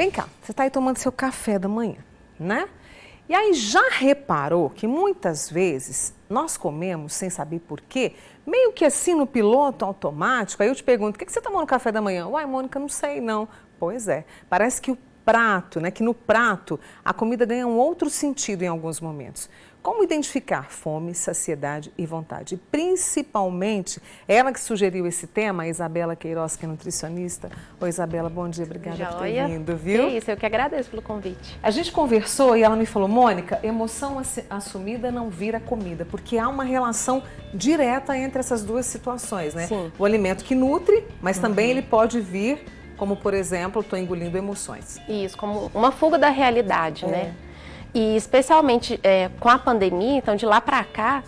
Vem cá, você está aí tomando seu café da manhã, né? E aí já reparou que muitas vezes nós comemos sem saber por quê, meio que assim no piloto automático. Aí eu te pergunto, o que você tomou no café da manhã? Uai, Mônica, não sei não. Pois é, parece que o prato, né, que no prato a comida ganha um outro sentido em alguns momentos. Como identificar fome, saciedade e vontade? Principalmente, ela que sugeriu esse tema, a Isabela Queiroz, que é nutricionista. Oi, Isabela, bom dia, obrigada por ter vindo, viu? Que isso, eu que agradeço pelo convite. A gente conversou e ela me falou, Mônica, emoção assumida não vira comida, porque há uma relação direta entre essas duas situações, né? Sim. O alimento que nutre, mas também ele pode vir, como por exemplo, estou engolindo emoções. Isso, como uma fuga da realidade, né? E especialmente com a pandemia, então de lá para cá,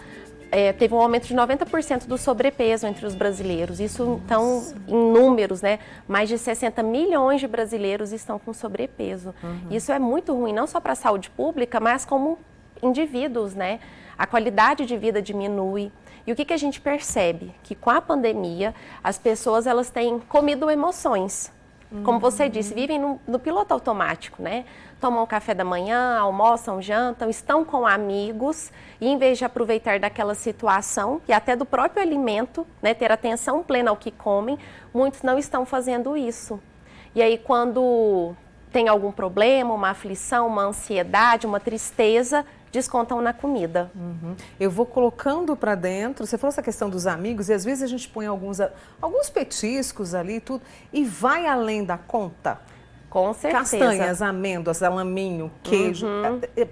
teve um aumento de 90% do sobrepeso entre os brasileiros. Isso, então, em números, né? Mais de 60 milhões de brasileiros estão com sobrepeso. Isso é muito ruim, não só para a saúde pública, mas como indivíduos, né? A qualidade de vida diminui. E o que a gente percebe? Que com a pandemia, as pessoas elas têm comido emoções. Como você disse, vivem no piloto automático, né? Tomam um café da manhã, almoçam, jantam, estão com amigos e em vez de aproveitar daquela situação e até do próprio alimento, né, ter atenção plena ao que comem, muitos não estão fazendo isso. E aí quando tem algum problema, uma aflição, uma ansiedade, uma tristeza, descontam na comida. Eu vou colocando para dentro, você falou essa questão dos amigos, e às vezes a gente põe alguns petiscos ali tudo, e vai além da conta. Com certeza. Castanhas, amêndoas, alaminho, queijo.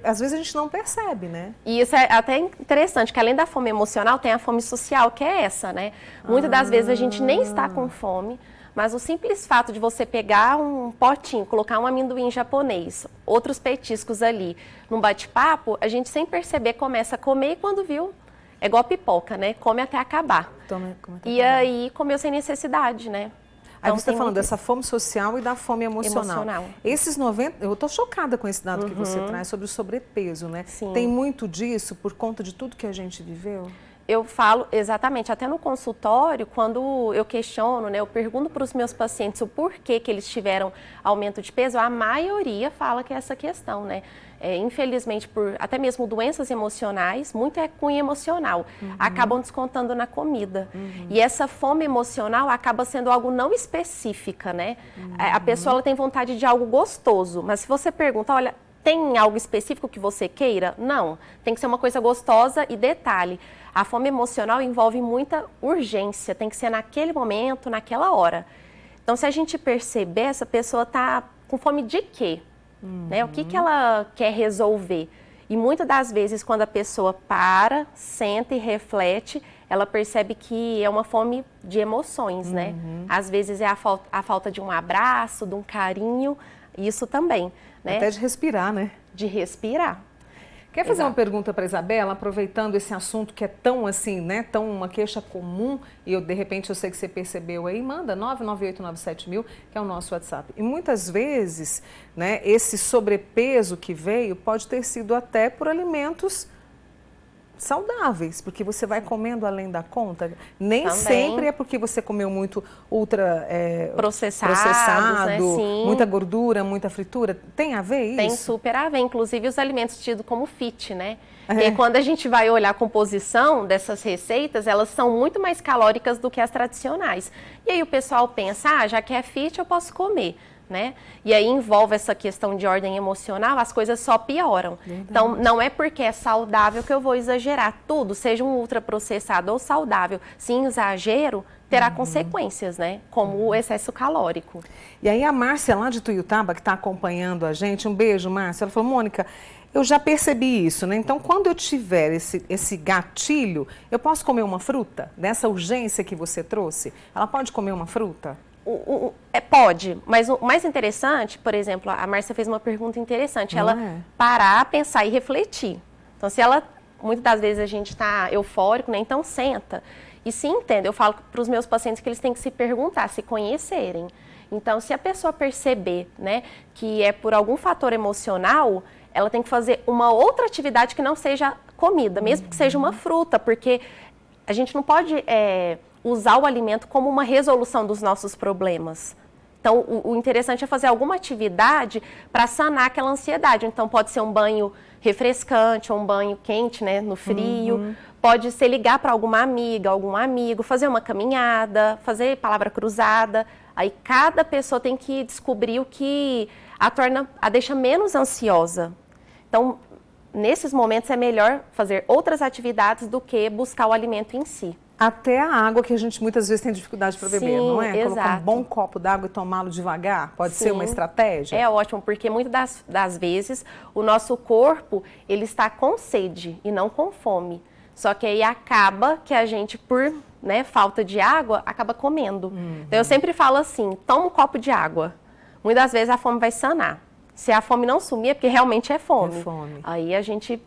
Às vezes a gente não percebe, né? E isso é até interessante, que além da fome emocional, tem a fome social, que é essa, né? Muitas das vezes a gente nem está com fome, mas o simples fato de você pegar um potinho, colocar um amendoim japonês, outros petiscos ali, num bate-papo, a gente sem perceber começa a comer e quando viu, é igual pipoca, né? Come até acabar. Aí comeu sem necessidade, né? Aí você está falando dessa fome social e da fome emocional. Esses 90, eu estou chocada com esse dado que você traz sobre o sobrepeso, né? Sim. Tem muito disso por conta de tudo que a gente viveu? Eu falo exatamente, até no consultório, quando eu questiono, né, eu pergunto para os meus pacientes o porquê que eles tiveram aumento de peso, a maioria fala que é essa questão, né? Infelizmente, por até mesmo doenças emocionais, muito é cunho emocional, acabam descontando na comida. E essa fome emocional acaba sendo algo não específica, né? A pessoa ela tem vontade de algo gostoso, mas se você pergunta, olha, tem algo específico que você queira? Não, tem que ser uma coisa gostosa e detalhe. A fome emocional envolve muita urgência, tem que ser naquele momento, naquela hora. Então, se a gente perceber, essa pessoa está com fome de quê? Né? O que ela quer resolver? E muitas das vezes, quando a pessoa para, senta e reflete, ela percebe que é uma fome de emoções, né? Às vezes é a falta de um abraço, de um carinho, isso também. Né? Até de respirar, né? De respirar. Quer fazer uma pergunta para a Isabela, aproveitando esse assunto que é tão assim, né, tão uma queixa comum, e de repente eu sei que você percebeu aí, manda 99897.000, que é o nosso WhatsApp. E muitas vezes, né, esse sobrepeso que veio pode ter sido até por alimentos saudáveis, porque você vai comendo além da conta. Nem também. Sempre é porque você comeu muito processado, né? Muita gordura, muita fritura. Tem a ver isso? Tem super a ver, inclusive os alimentos tidos como fit, né? E quando a gente vai olhar a composição dessas receitas, elas são muito mais calóricas do que as tradicionais. E aí o pessoal pensa, já que é fit, eu posso comer. Né? E aí envolve essa questão de ordem emocional, as coisas só pioram. Verdade. Então, não é porque é saudável que eu vou exagerar. Tudo, seja um ultraprocessado ou saudável, se em exagero, terá consequências, né? Como o excesso calórico. E aí a Márcia lá de Tuiutaba, que está acompanhando a gente, um beijo, Márcia, ela falou, Mônica, eu já percebi isso, né? Então, quando eu tiver esse gatilho, eu posso comer uma fruta? Nessa urgência que você trouxe, ela pode comer uma fruta? Pode, mas o mais interessante, por exemplo, a Márcia fez uma pergunta interessante, ela parar, pensar e refletir. Então, se ela, muitas das vezes a gente está eufórico, né? Então senta e se entenda. Eu falo para os meus pacientes que eles têm que se perguntar, se conhecerem. Então, se a pessoa perceber, né, que é por algum fator emocional, ela tem que fazer uma outra atividade que não seja comida, mesmo que seja uma fruta, porque a gente não pode usar o alimento como uma resolução dos nossos problemas. Então, o interessante é fazer alguma atividade para sanar aquela ansiedade. Então, pode ser um banho refrescante, ou um banho quente, né, no frio. Pode ser ligar para alguma amiga, algum amigo, fazer uma caminhada, fazer palavra cruzada. Aí, cada pessoa tem que descobrir o que a deixa menos ansiosa. Então, nesses momentos é melhor fazer outras atividades do que buscar o alimento em si. Até a água que a gente muitas vezes tem dificuldade para beber, não é? Exato. Colocar um bom copo d'água e tomá-lo devagar, pode ser uma estratégia? É ótimo, porque muitas das vezes o nosso corpo, ele está com sede e não com fome. Só que aí acaba que a gente, por falta de água, acaba comendo. Então eu sempre falo assim, toma um copo de água. Muitas vezes a fome vai sanar. Se a fome não sumir, é porque realmente é fome. É fome. Aí a gente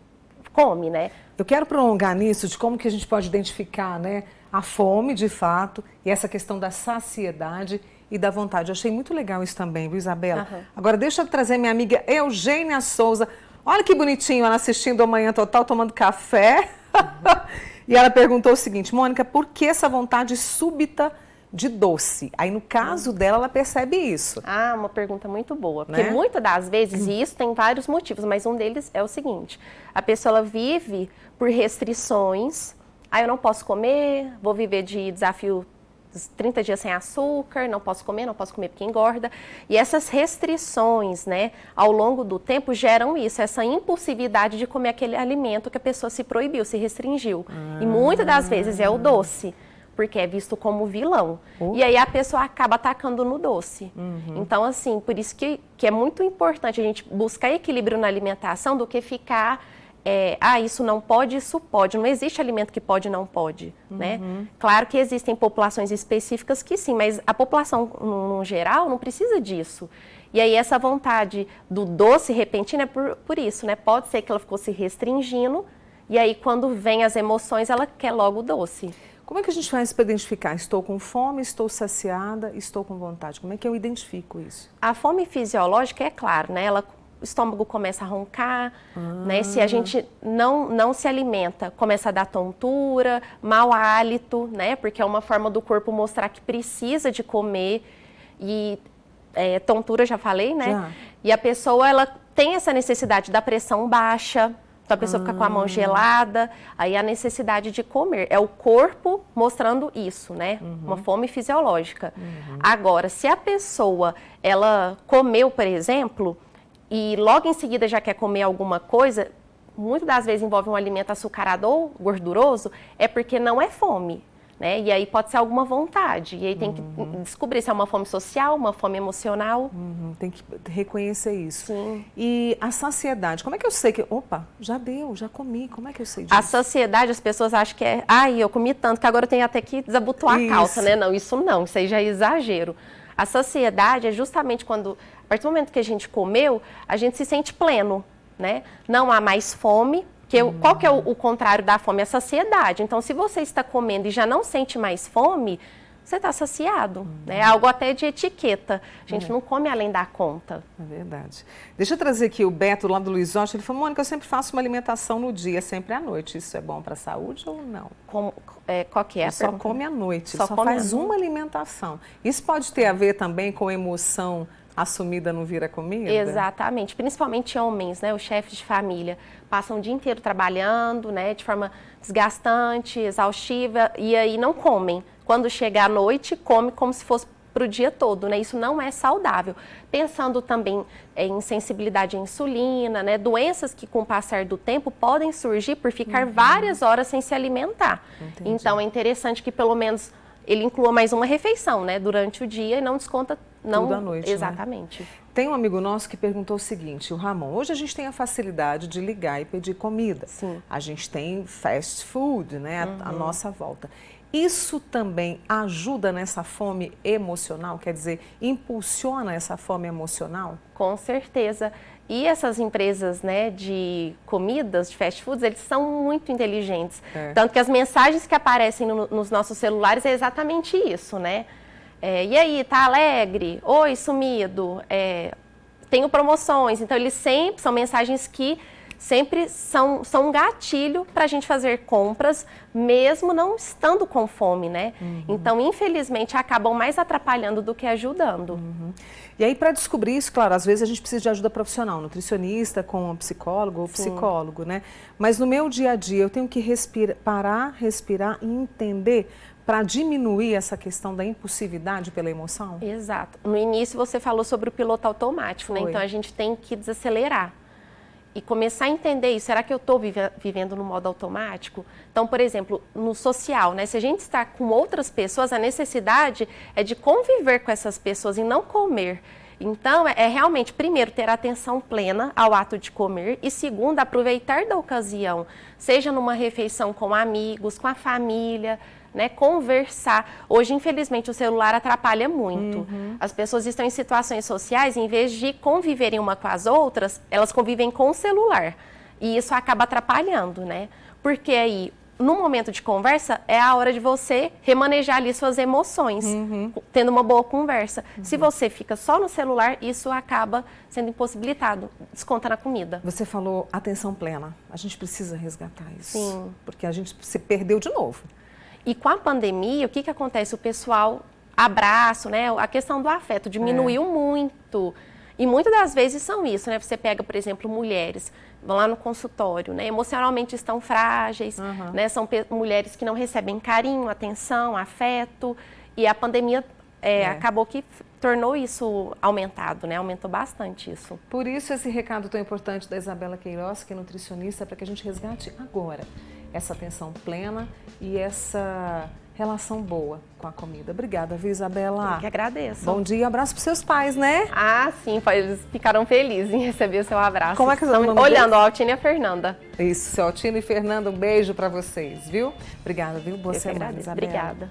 come, né? Eu quero prolongar nisso de como que a gente pode identificar, a fome, de fato, e essa questão da saciedade e da vontade. Eu achei muito legal isso também, viu, Isabela? Agora, deixa eu trazer minha amiga Eugênia Souza. Olha que bonitinho ela assistindo a Manhã Total, tomando café. E ela perguntou o seguinte, Mônica, por que essa vontade súbita de doce? Aí, no caso dela, ela percebe isso. Ah, uma pergunta muito boa. Porque muitas das vezes, e isso tem vários motivos, mas um deles é o seguinte, a pessoa vive por restrições, eu não posso comer, vou viver de desafio 30 dias sem açúcar, não posso comer porque engorda. E essas restrições, ao longo do tempo geram isso, essa impulsividade de comer aquele alimento que a pessoa se proibiu, se restringiu. E muitas das vezes é o doce, porque é visto como vilão. E aí a pessoa acaba atacando no doce. Então, assim, por isso que é muito importante a gente buscar equilíbrio na alimentação do que ficar... isso não pode, isso pode. Não existe alimento que pode e não pode, né? Claro que existem populações específicas que sim, mas a população, no geral, não precisa disso. E aí essa vontade do doce repentino é por isso, né? Pode ser que ela ficou se restringindo, e aí quando vem as emoções, ela quer logo o doce. Como é que a gente faz para identificar? Estou com fome, estou saciada, estou com vontade. Como é que eu identifico isso? A fome fisiológica é claro, né? O estômago começa a roncar, Se a gente não se alimenta, começa a dar tontura, mau hálito, Porque é uma forma do corpo mostrar que precisa de comer. E tontura, já falei, Já. E a pessoa, ela tem essa necessidade da pressão baixa, então a pessoa fica com a mão gelada, aí a necessidade de comer. É o corpo mostrando isso, Uma fome fisiológica. Agora, se a pessoa, ela comeu, por exemplo... e logo em seguida já quer comer alguma coisa, muitas das vezes envolve um alimento açucarado ou gorduroso, é porque não é fome, E aí pode ser alguma vontade, e aí tem que descobrir se é uma fome social, uma fome emocional. Tem que reconhecer isso. Sim. E a saciedade, como é que eu sei que, já deu, já comi, como é que eu sei disso? A saciedade, as pessoas acham que eu comi tanto que agora eu tenho até que desabotoar a calça, Não, isso aí já é exagero. A saciedade é justamente quando, a partir do momento que a gente comeu, a gente se sente pleno, Não há mais fome, qual que é o contrário da fome? É a saciedade. Então, se você está comendo e já não sente mais fome, você está saciado, É algo até de etiqueta. A gente não come além da conta. É verdade. Deixa eu trazer aqui o Beto, lá do Luizote. Ele falou, Mônica, eu sempre faço uma alimentação no dia, sempre à noite. Isso é bom para a saúde ou não? Qual que é a Só pergunta? come à noite, Só come faz uma alimentação. Isso pode ter a ver também com emoção assumida não vira comida? Exatamente, principalmente homens, os chefes de família, passam o dia inteiro trabalhando, de forma desgastante, exaustiva, e aí não comem. Quando chega à noite, come como se fosse para o dia todo, Isso não é saudável. Pensando também em sensibilidade à insulina, doenças que com o passar do tempo podem surgir por ficar várias horas sem se alimentar. Entendi. Então é interessante que pelo menos ele inclua mais uma refeição, durante o dia e não desconta tudo à noite. Exatamente. Tem um amigo nosso que perguntou o seguinte, o Ramon, hoje a gente tem a facilidade de ligar e pedir comida. Sim. A gente tem fast food, à nossa volta. Isso também ajuda nessa fome emocional? Quer dizer, impulsiona essa fome emocional? Com certeza. E essas empresas, de comidas, de fast foods, eles são muito inteligentes. Tanto que as mensagens que aparecem nos nossos celulares é exatamente isso, e aí, tá alegre? Oi, sumido? Tenho promoções. Então, eles sempre são mensagens que sempre são um gatilho para a gente fazer compras, mesmo não estando com fome, né? Então, infelizmente, acabam mais atrapalhando do que ajudando. E aí, para descobrir isso, claro, às vezes a gente precisa de ajuda profissional, nutricionista, com um psicólogo ou psicólogo, né? Mas no meu dia a dia, eu tenho que parar, respirar e entender para diminuir essa questão da impulsividade pela emoção? Exato. No início, você falou sobre o piloto automático, né? Então, a gente tem que desacelerar e começar a entender isso. Será que eu estou vivendo no modo automático? Então, por exemplo, no social, né? Se a gente está com outras pessoas, a necessidade é de conviver com essas pessoas e não comer. Então, é realmente, primeiro, ter atenção plena ao ato de comer e, segundo, aproveitar da ocasião, seja numa refeição com amigos, com a família, né, conversar. Hoje, infelizmente, o celular atrapalha muito. As pessoas estão em situações sociais, em vez de conviverem uma com as outras, elas convivem com o celular. E isso acaba atrapalhando, né? Porque aí, no momento de conversa, é a hora de você remanejar ali suas emoções, tendo uma boa conversa. Se você fica só no celular, isso acaba sendo impossibilitado, desconta na comida. Você falou atenção plena. A gente precisa resgatar isso. Sim. Porque a gente se perdeu de novo. E com a pandemia, o que acontece? O pessoal, abraço, né? A questão do afeto diminuiu muito. E muitas das vezes são isso, né? Você pega, por exemplo, mulheres, vão lá no consultório, né? Emocionalmente estão frágeis, né? São mulheres que não recebem carinho, atenção, afeto. E a pandemia acabou que tornou isso aumentado, né? Aumentou bastante isso. Por isso esse recado tão importante da Isabela Queiroz, que é nutricionista, para que a gente resgate agora essa atenção plena e essa relação boa com a comida. Obrigada, viu, Isabela? Eu que agradeço. Bom dia e abraço para os seus pais, né? Ah, sim, eles ficaram felizes em receber o seu abraço. Como é que estão olhando, a Altina e a Fernanda. Isso, Altina e Fernanda, um beijo para vocês, viu? Obrigada, viu? Boa semana, Isabela. Obrigada.